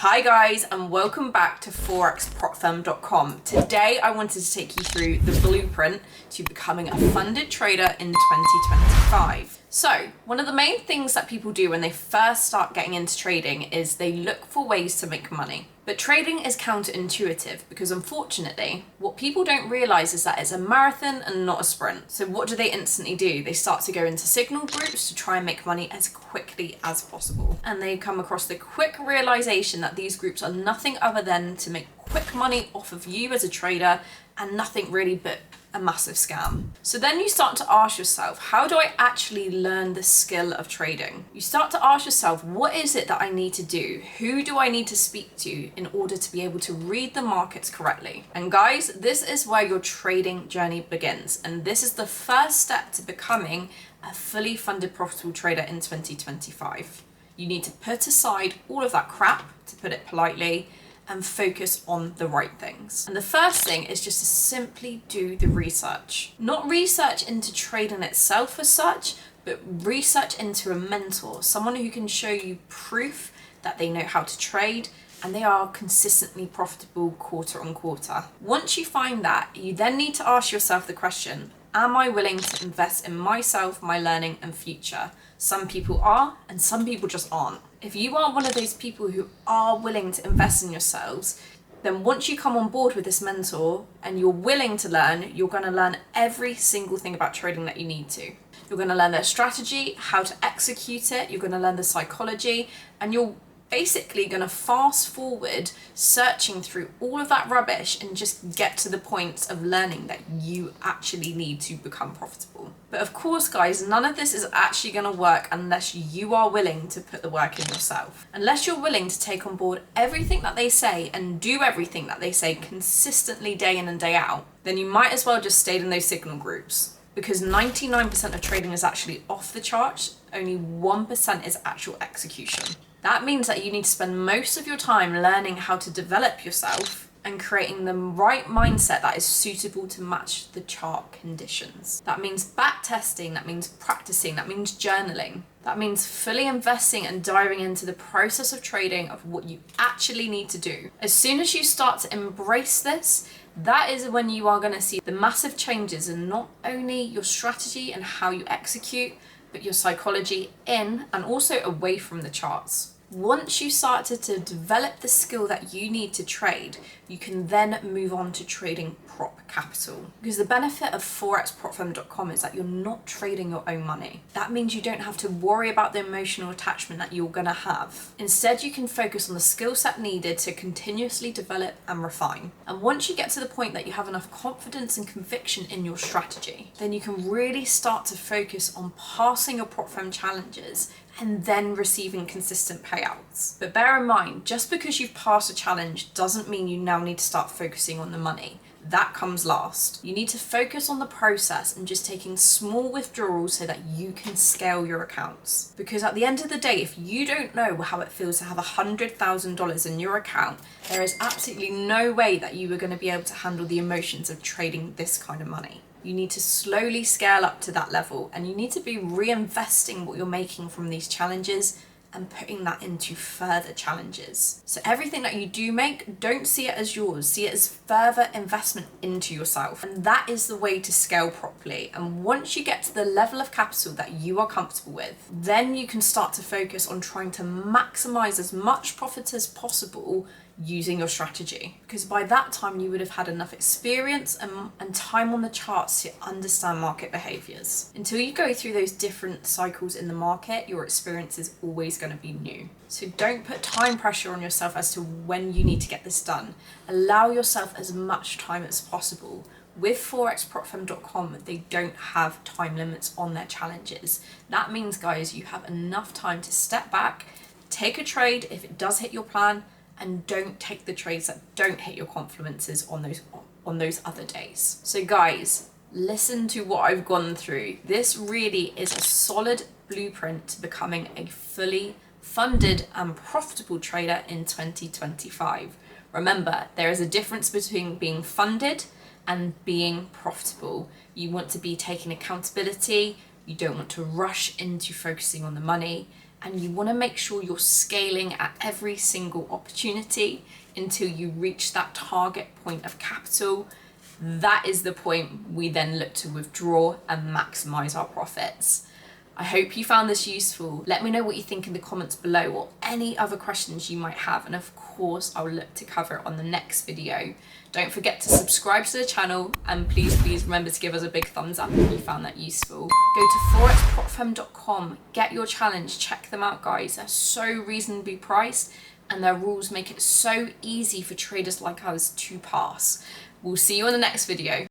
Hi guys, and welcome back to forexpropfirm.com. Today I wanted to take you through the blueprint to becoming a funded trader in 2025. So, one of the main things that people do when they first start getting into trading is they look for ways to make money. But trading is counterintuitive because unfortunately, what people don't realize is that it's a marathon and not a sprint. So what do they instantly do? They start to go into signal groups to try and make money as quickly as possible. And they come across the quick realization that these groups are nothing other than to make quick money off of you as a trader and nothing really but a massive scam. So then you start to ask yourself, how do I actually learn the skill of trading? You start to ask yourself, what is it that I need to do? Who do I need to speak to in order to be able to read the markets correctly? And guys, this is where your trading journey begins. And this is the first step to becoming a fully funded profitable trader in 2025. You need to put aside all of that crap, to put it politely, and focus on the right things. And the first thing is just to simply do the research. Not research into trading itself as such, but research into a mentor, someone who can show you proof that they know how to trade and they are consistently profitable quarter on quarter. Once you find that, you then need to ask yourself the question, am I willing to invest in myself, my learning and future? Some people are, and some people just aren't. If you are one of those people who are willing to invest in yourselves, then once you come on board with this mentor and you're willing to learn, you're going to learn every single thing about trading that you need to. You're going to learn their strategy, how to execute it, you're going to learn the psychology, and you're basically going to fast forward searching through all of that rubbish and just get to the point of learning that you actually need to become profitable. But of course, guys, none of this is actually going to work unless you are willing to put the work in yourself. Unless you're willing to take on board everything that they say and do everything that they say consistently day in and day out, then you might as well just stay in those signal groups. Because 99% of trading is actually off the charts, only 1% is actual execution. That means that you need to spend most of your time learning how to develop yourself and creating the right mindset that is suitable to match the chart conditions. That means back testing, that means practicing, that means journaling. That means fully investing and diving into the process of trading of what you actually need to do. As soon as you start to embrace this, that is when you are going to see the massive changes in not only your strategy and how you execute, but your psychology in and also away from the charts. Once you started to develop the skill that you need to trade, you can then move on to trading prop capital. Because the benefit of forexpropfirm.com is that you're not trading your own money. That means you don't have to worry about the emotional attachment that you're gonna have. Instead, you can focus on the skill set needed to continuously develop and refine. And once you get to the point that you have enough confidence and conviction in your strategy, then you can really start to focus on passing your prop firm challenges and then receiving consistent payouts. But bear in mind, just because you've passed a challenge doesn't mean you now need to start focusing on the money. That comes last. You need to focus on the process and just taking small withdrawals so that you can scale your accounts. Because at the end of the day, if you don't know how it feels to have $100,000 in your account, there is absolutely no way that you are going to be able to handle the emotions of trading this kind of money. You need to slowly scale up to that level and you need to be reinvesting what you're making from these challenges and putting that into further challenges. So everything that you do make, don't see it as yours, see it as further investment into yourself. And that is the way to scale properly. And once you get to the level of capital that you are comfortable with, then you can start to focus on trying to maximize as much profit as possible using your strategy. Because by that time you would have had enough experience and time on the charts to understand market behaviors. Until you go through those different cycles in the market, your experience is always going to be new. So don't put time pressure on yourself as to when you need to get this done. Allow yourself as much time as possible. With forexpropfirm.com, they don't have time limits on their challenges. That means, guys, you have enough time to step back, take a trade if it does hit your plan, and don't take the trades that don't hit your confluences on those other days. So guys, listen to what I've gone through. This really is a solid blueprint to becoming a fully funded and profitable trader in 2025. Remember, there is a difference between being funded and being profitable. You want to be taking accountability. You don't want to rush into focusing on the money. and you want to make sure you're scaling at every single opportunity until you reach that target point of capital. That is the point we then look to withdraw and maximize our profits. I hope you found this useful. Let me know what you think in the comments below, or any other questions you might have, and of course I'll look to cover it on the next video. Don't forget to subscribe to the channel, and please remember to give us a big thumbs up if you found that useful. Go to forexprofirm.com, get your challenge, check them out guys. They're so reasonably priced and their rules make it so easy for traders like us to pass. We'll see you on the next video.